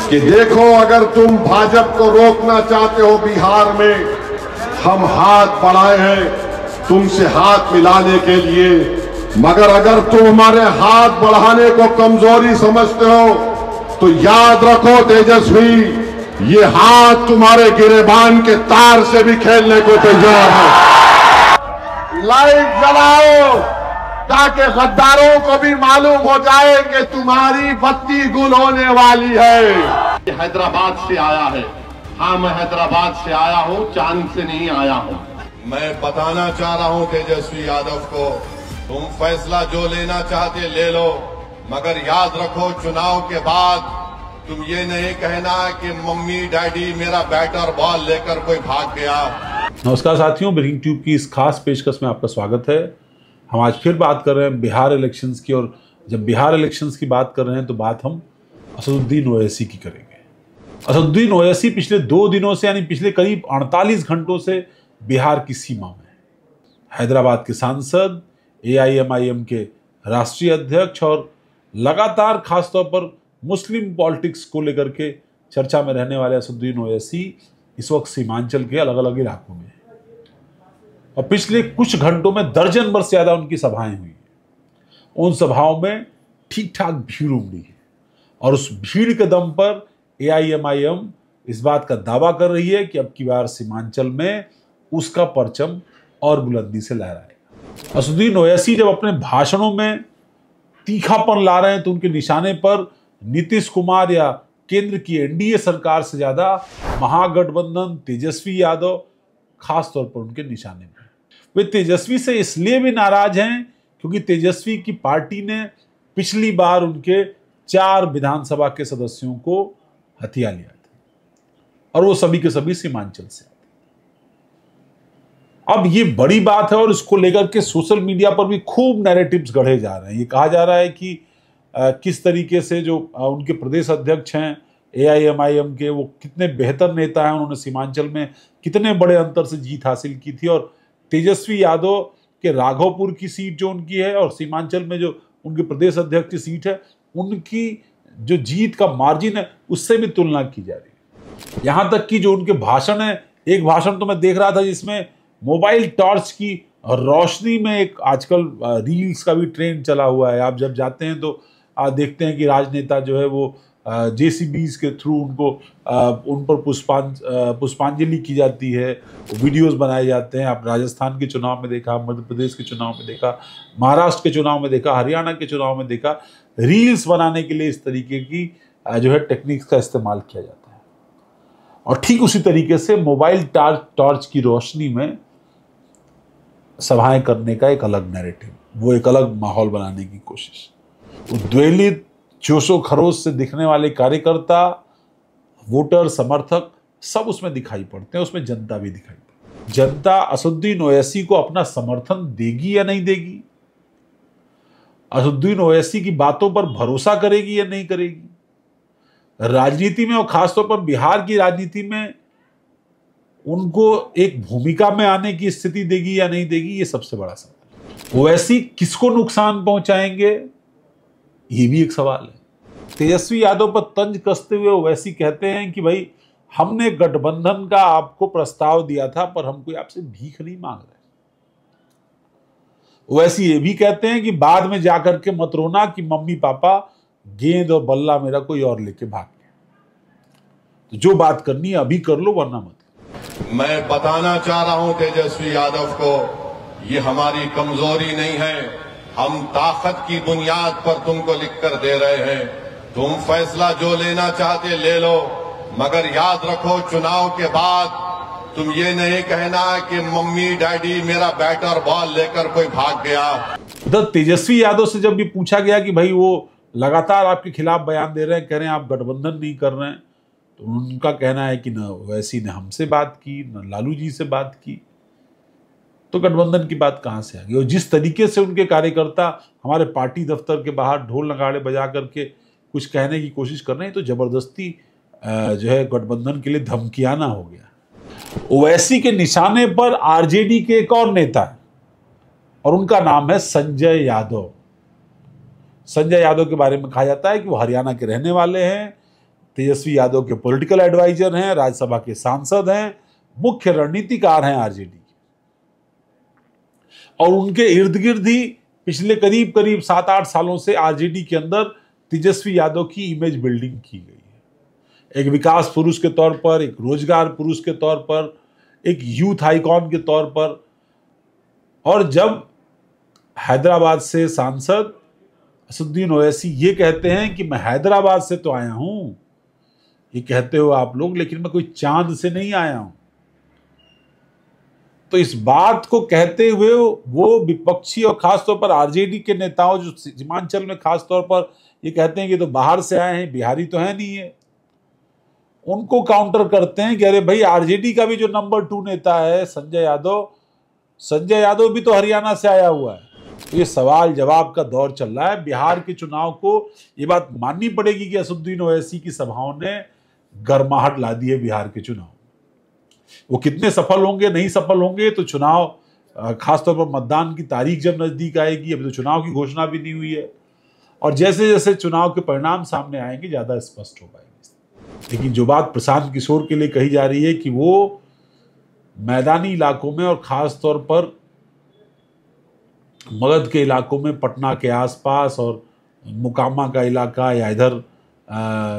कि देखो, अगर तुम भाजपा को रोकना चाहते हो बिहार में, हम हाथ बढ़ाए हैं तुमसे हाथ मिलाने के लिए, मगर अगर तुम हमारे हाथ बढ़ाने को कमजोरी समझते हो तो याद रखो तेजस्वी, ये हाथ तुम्हारे गिरेबान के तार से भी खेलने को तैयार है। लाइट जलाओ ताकि गद्दारों को भी मालूम हो जाए कि तुम्हारी बत्ती गुल होने वाली है। हैदराबाद से आया है। हाँ, मैं हैदराबाद से आया हूँ, चांद से नहीं आया हूँ। मैं बताना चाह रहा हूँ तेजस्वी यादव को, तुम फैसला जो लेना चाहते ले लो, मगर याद रखो चुनाव के बाद तुम ये नहीं कहना कि मम्मी डैडी मेरा बैट और बॉल लेकर कोई भाग गया। नमस्कार साथियों, ब्रेकिंग ट्यूब की इस खास पेशकश में आपका स्वागत है। हम आज फिर बात कर रहे हैं बिहार इलेक्शंस की, और जब बिहार इलेक्शंस की बात कर रहे हैं तो बात हम असदुद्दीन ओवैसी की करेंगे। असदुद्दीन ओवैसी पिछले 2 दिनों से, यानी पिछले करीब 48 घंटों से बिहार की सीमा में हैदराबाद के सांसद, AIMIM के राष्ट्रीय अध्यक्ष और लगातार खासतौर पर मुस्लिम पॉलिटिक्स को लेकर के चर्चा में रहने वाले असदुद्दीन ओवैसी इस वक्त सीमांचल के अलग अलग इलाकों में हैं। और पिछले कुछ घंटों में दर्जन भर से ज्यादा उनकी सभाएं हुई। उन सभाओं में ठीक ठाक भीड़ उमड़ी है, और उस भीड़ के दम पर AIMIM इस बात का दावा कर रही है कि अब की बार सीमांचल में उसका परचम और बुलंदी से लहराएगा। असदुद्दीन ओवैसी जब अपने भाषणों में तीखापन ला रहे हैं तो उनके निशाने पर नीतीश कुमार या केंद्र की NDA सरकार से ज्यादा महागठबंधन तेजस्वी यादव खास तौर पर उनके निशाने में। वे तेजस्वी से इसलिए भी नाराज हैं क्योंकि तेजस्वी की पार्टी ने पिछली बार उनके 4 विधानसभा के सदस्यों को हथिया लिया था, और वो सभी के सभी सीमांचल से आते। अब ये बड़ी बात है, और इसको लेकर के सोशल मीडिया पर भी खूब नैरेटिव्स गढ़े जा रहे हैं। ये कहा जा रहा है कि किस तरीके से जो उनके प्रदेश अध्यक्ष हैं AIMIM के, वो कितने बेहतर नेता हैं, उन्होंने सीमांचल में कितने बड़े अंतर से जीत हासिल की थी, और तेजस्वी यादव के राघोपुर की सीट जो उनकी है और सीमांचल में जो उनके प्रदेश अध्यक्ष की सीट है, उनकी जो जीत का मार्जिन है उससे भी तुलना की जा रही है। यहाँ तक कि जो उनके भाषण है, एक भाषण तो मैं देख रहा था जिसमें मोबाइल टॉर्च की रोशनी में, एक आजकल रील्स का भी ट्रेंड चला हुआ है, आप जब जाते हैं तो देखते हैं कि राजनेता जो है वो JCBs के थ्रू उन पर पुष्पांजलि की जाती है, वीडियोस बनाए जाते हैं। आप राजस्थान के चुनाव में देखा, मध्य प्रदेश के चुनाव में देखा, महाराष्ट्र के चुनाव में देखा, हरियाणा के चुनाव में देखा, रील्स बनाने के लिए इस तरीके की जो है टेक्निक्स का इस्तेमाल किया जाता है। और ठीक उसी तरीके से मोबाइल टॉर्च की रोशनी में सभाएं करने का एक अलग नैरेटिव, वो एक अलग माहौल बनाने की कोशिश। उद्वेलित, जोशो खरोश से दिखने वाले कार्यकर्ता, वोटर, समर्थक सब उसमें दिखाई पड़ते हैं, उसमें जनता भी दिखाई पड़ती है। जनता असदुद्दीन ओवैसी को अपना समर्थन देगी या नहीं देगी, असदुद्दीन ओवैसी की बातों पर भरोसा करेगी या नहीं करेगी, राजनीति में और खासतौर पर बिहार की राजनीति में उनको एक भूमिका में आने की स्थिति देगी या नहीं देगी, ये सबसे बड़ा सवाल। ओवैसी किसको नुकसान पहुंचाएंगे, ये भी एक सवाल है। तेजस्वी यादव पर तंज कसते हुए ओवैसी कहते हैं कि भाई, हमने गठबंधन का आपको प्रस्ताव दिया था, पर हम कोई आपसे भीख नहीं मांग रहे। ओवैसी ये भी कहते हैं कि बाद में जाकर के मत रोना कि मम्मी पापा गेंद और बल्ला मेरा कोई और लेके भाग गया। तो जो बात करनी है अभी कर लो, वरना मत। मैं बताना चाह रहा हूं तेजस्वी यादव को, ये हमारी कमजोरी नहीं है, हम ताकत की बुनियाद पर तुमको लिखकर दे रहे हैं। तुम फैसला जो लेना चाहते ले लो, मगर याद रखो चुनाव के बाद तुम ये नहीं कहना कि मम्मी डैडी मेरा बैट और बॉल लेकर कोई भाग गया। तेजस्वी यादव से जब भी पूछा गया कि भाई वो लगातार आपके खिलाफ बयान दे रहे हैं, कह रहे हैं आप गठबंधन नहीं कर रहे हैं, तो उनका कहना है कि न ओवैसी ने हमसे बात की, न लालू जी से बात की, तो गठबंधन की बात कहां से आ गई। और जिस तरीके से उनके कार्यकर्ता हमारे पार्टी दफ्तर के बाहर ढोल नगाड़े बजा करके कुछ कहने की कोशिश कर रहे हैं, तो जबरदस्ती जो है गठबंधन के लिए धमकियाना हो गया। ओवैसी के निशाने पर RJD के एक और नेता है, और उनका नाम है संजय यादव। संजय यादव के बारे में कहा जाता है कि वो हरियाणा के रहने वाले हैं, तेजस्वी यादव के पॉलिटिकल एडवाइजर हैं, राज्यसभा के सांसद हैं, मुख्य रणनीतिकार हैं आरजेडी के, और उनके इर्द गिर्द ही पिछले करीब 7-8 सालों से आरजेडी के अंदर तेजस्वी यादव की इमेज बिल्डिंग की गई है। एक विकास पुरुष के तौर पर, एक रोजगार पुरुष के तौर पर, एक यूथ आइकॉन के तौर पर। और जब हैदराबाद से सांसद असदुद्दीन ओवैसी ये कहते हैं कि मैं हैदराबाद से तो आया हूं, ये कहते हो आप लोग, लेकिन मैं कोई चांद से नहीं आया हूं, तो इस बात को कहते हुए वो विपक्षी और खासतौर पर आरजेडी के नेताओं जो सीमांचल में खासतौर पर ये कहते हैं कि तो बाहर से आए हैं, बिहारी तो है नहीं है, उनको काउंटर करते हैं कि अरे भाई आरजेडी का भी जो नंबर 2 नेता है संजय यादव भी तो हरियाणा से आया हुआ है। तो ये सवाल जवाब का दौर चल रहा है। बिहार के चुनाव को ये बात माननी पड़ेगी कि असदुद्दीन ओवैसी की सभाओं ने गर्माहट ला दी है बिहार के चुनाव। वो कितने सफल होंगे नहीं सफल होंगे तो चुनाव, खासतौर पर मतदान की तारीख जब नजदीक आएगी, अभी तो चुनाव की घोषणा भी नहीं हुई है, और जैसे जैसे चुनाव के परिणाम सामने आएंगे ज्यादा स्पष्ट हो पाएंगे। लेकिन जो बात प्रशांत किशोर के लिए कही जा रही है कि वो मैदानी इलाकों में और खास तौर पर मगध के इलाकों में, पटना के आसपास और मुकामा का इलाका या इधर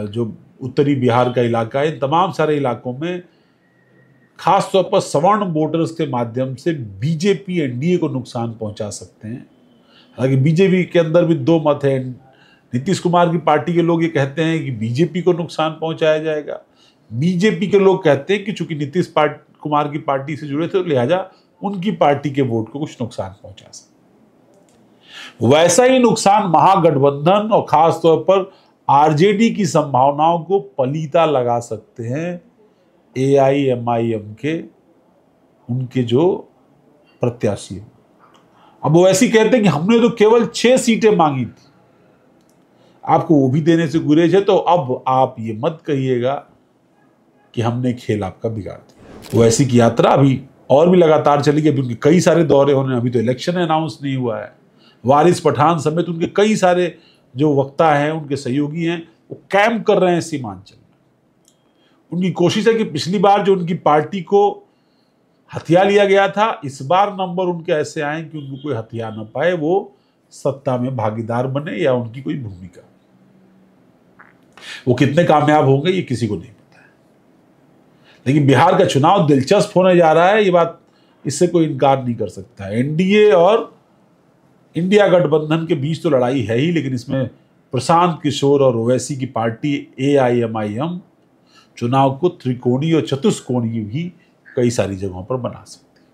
जो उत्तरी बिहार का इलाका है, इन तमाम सारे इलाकों में खास तौर पर सवर्ण वोटर्स के माध्यम से बीजेपी एनडीए को नुकसान पहुंचा सकते हैं। हालांकि बीजेपी के अंदर भी 2 मत हैं। नीतीश कुमार की पार्टी के लोग ये कहते हैं कि बीजेपी को नुकसान पहुंचाया जाएगा, बीजेपी के लोग कहते हैं कि चूंकि नीतीश कुमार की पार्टी से जुड़े थे लिहाजा उनकी पार्टी के वोट को कुछ नुकसान पहुंचा सकते। वैसा ही नुकसान महागठबंधन और खास तौर पर आरजेडी की संभावनाओं को पलीता लगा सकते हैं एआईएमआईएम के उनके जो प्रत्याशी हैं। अब वो ऐसी कहते हैं कि हमने तो केवल 6 सीटें मांगी थी, आपको वो भी देने से गुरेज है, तो अब आप ये मत कहिएगा कि हमने खेल आपका बिगाड़ दिया। वो ऐसी की यात्रा अभी और भी लगातार चलेगी। अभी उनके कई सारे दौरे होने, अभी तो इलेक्शन अनाउंस नहीं हुआ है। वारिस पठान समेत उनके कई सारे जो वक्ता हैं, उनके सहयोगी हैं, वो कैंप कर रहे हैं सीमांचल में। उनकी कोशिश है कि पिछली बार जो उनकी पार्टी को हथिया लिया गया था, इस बार नंबर उनके ऐसे आए कि उनको कोई हथिया ना पाए, वो सत्ता में भागीदार बने या उनकी कोई भूमिका। वो कितने कामयाब होंगे ये किसी को नहीं पता है। लेकिन बिहार का चुनाव दिलचस्प होने जा रहा है, ये बात इससे कोई इनकार नहीं कर सकता है। एनडीए और इंडिया गठबंधन के बीच तो लड़ाई है ही, लेकिन इसमें प्रशांत किशोर और ओवैसी की पार्टी एआईएमआईएम चुनाव को त्रिकोणीय और चतुष्कोणीय भी कई सारी जगहों पर बना सकती है।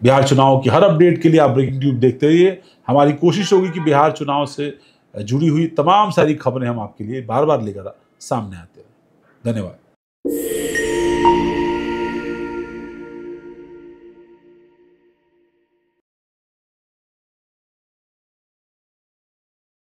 बिहार चुनाव की हर अपडेट के लिए आप ब्रेकिंग ट्यूब देखते रहिए। हमारी कोशिश होगी कि बिहार चुनाव से जुड़ी हुई तमाम सारी खबरें हम आपके लिए बार बार लेकर सामने आते हैं। धन्यवाद।